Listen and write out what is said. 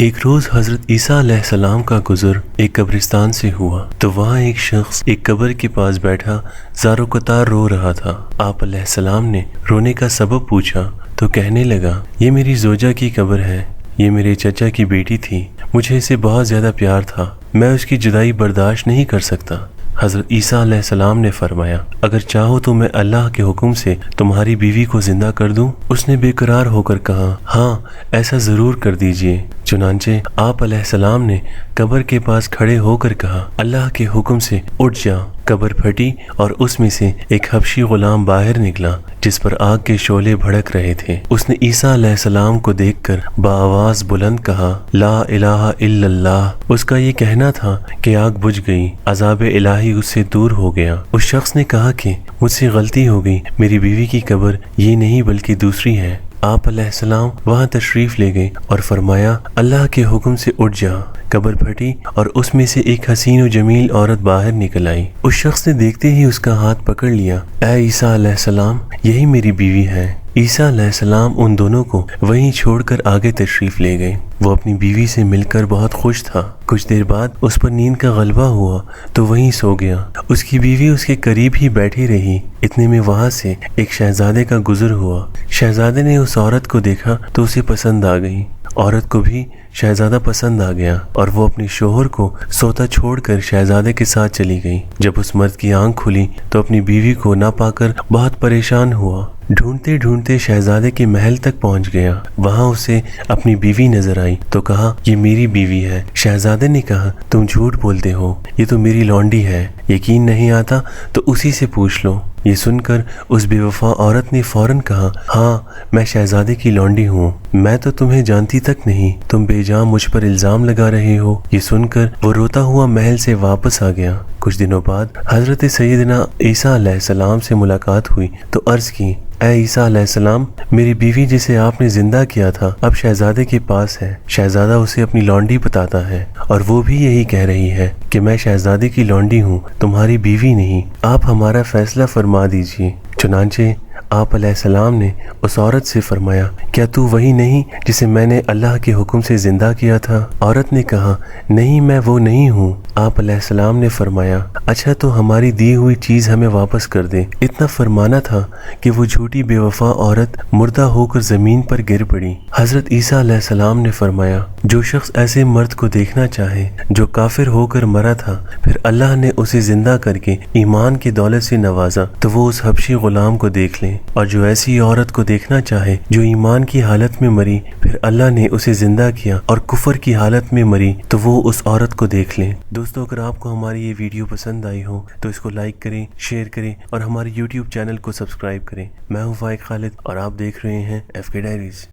ایک روز حضرت عیسیٰ علیہ السلام کا گزر ایک قبرستان سے ہوا تو وہاں ایک شخص ایک قبر کے پاس بیٹھا زار و قطار رو رہا تھا۔ آپ علیہ السلام نے رونے کا سبب پوچھا تو کہنے لگا، یہ میری زوجہ کی قبر ہے، یہ میرے چچا کی بیٹی تھی، مجھے اسے بہت زیادہ پیار تھا، میں اس کی جدائی برداشت نہیں کر سکتا۔ حضرت عیسیٰ علیہ السلام نے فرمایا، اگر چاہو تو میں اللہ کے حکم سے تمہاری بیوی کو زندہ کر دوں؟ اس نے بے قرار ہو کر کہا، ہاں ایسا ضرور کر دیجئے۔ چنانچہ آپ علیہ السلام نے قبر کے پاس کھڑے ہو کر کہا، اللہ کے حکم سے اٹھ جا۔ قبر پھٹی اور اس میں سے ایک حبشی غلام باہر نکلا جس پر آگ کے شعلے بھڑک رہے تھے۔ اس نے عیسیٰ علیہ السلام کو دیکھ کر بآواز بلند کہا، لا الہ الا اللہ۔ اس کا یہ کہنا تھا کہ آگ بجھ گئی، عذاب الہی اس سے دور ہو گیا۔ اس شخص نے کہا کہ مجھ سے غلطی ہو گئی، میری بیوی کی قبر یہ نہیں بلکہ دوسری ہے۔ آپ علیہ السلام وہاں تشریف لے گئے اور فرمایا، اللہ کے حکم سے اٹھ جا۔ قبر پھٹی اور اس میں سے ایک حسین و جمیل عورت باہر نکل آئی۔ اس شخص نے دیکھتے ہی اس کا ہاتھ پکڑ لیا، اے عیسیٰ علیہ السلام، یہی میری بیوی ہے۔ عیسیٰ علیہ السلام ان دونوں کو وہیں چھوڑ کر آگے تشریف لے گئے۔ وہ اپنی بیوی سے مل کر بہت خوش تھا۔ کچھ دیر بعد اس پر نیند کا غلبہ ہوا تو وہیں سو گیا۔ اس کی بیوی اس کے قریب ہی بیٹھی رہی۔ اتنے میں وہاں سے ایک شہزادے کا گزر ہوا۔ شہزادے نے اس عورت کو دیکھا تو اسے پسند آ گئی۔ عورت کو بھی شہزادہ پسند آ گیا اور وہ اپنے شوہر کو سوتا چھوڑ کر شہزادے کے ساتھ چلی گئی۔ جب اس مرد کی آنکھ کھلی تو اپنی بیوی کو نہ پا کر بہت پریشان ہوا۔ ڈھونڈتے ڈھونڈتے شہزادے کے محل تک پہنچ گیا۔ وہاں اسے اپنی بیوی نظر آئی تو کہا، یہ میری بیوی ہے۔ شہزادے نے کہا، تم جھوٹ بولتے ہو، یہ تو میری لونڈی ہے، یقین نہیں آتا تو اسی سے پوچھ لو۔ یہ سن کر اس بے وفا عورت نے فوراً کہا، ہاں میں شہزادے کی لونڈی ہوں، میں تو تمہیں جانتی تک نہیں، تم بے جان مجھ پر الزام لگا رہے ہو۔ یہ سن کر وہ روتا ہوا محل سے واپس آ گیا۔ کچھ دنوں بعد حضرت سیدنا عیسیٰ علیہ السلام سے ملاقات ہوئی تو عرض کی، اے عیسیٰ علیہ السلام، میری بیوی جسے آپ نے زندہ کیا تھا اب شہزادے کے پاس ہے۔ شہزادہ اسے اپنی لونڈی بتاتا ہے اور وہ بھی یہی کہہ رہی ہے کہ میں شہزادے کی لونڈی ہوں، تمہاری بیوی نہیں، آپ ہمارا فیصلہ فرما دیجیے۔ چنانچہ آپ علیہ السلام نے اس عورت سے فرمایا، کیا تو وہی نہیں جسے میں نے اللہ کے حکم سے زندہ کیا تھا؟ عورت نے کہا، نہیں میں وہ نہیں ہوں۔ آپ علیہ السلام نے فرمایا، اچھا تو ہماری دی ہوئی چیز ہمیں واپس کر دے۔ اتنا فرمانا تھا کہ وہ جھوٹی بے وفا عورت مردہ ہو کر زمین پر گر پڑی۔ حضرت عیسیٰ علیہ السلام نے فرمایا، جو شخص ایسے مرد کو دیکھنا چاہے جو کافر ہو کر مرا تھا، پھر اللہ نے اسے زندہ کر کے ایمان کی دولت سے نوازا تو وہ اس حبشی غلام کو دیکھ لیں، اور جو ایسی عورت کو دیکھنا چاہے جو ایمان کی حالت میں مری پھر اللہ نے اسے زندہ کیا اور کفر کی حالت میں مری تو وہ اس عورت کو دیکھ لیں۔ دوستو، اگر آپ کو ہماری یہ ویڈیو پسند آئی ہو تو اس کو لائک کریں، شیئر کریں اور ہمارے YouTube چینل کو سبسکرائب کریں۔ میں ہوں فائق خالد اور آپ دیکھ رہے ہیں FK ڈائریز۔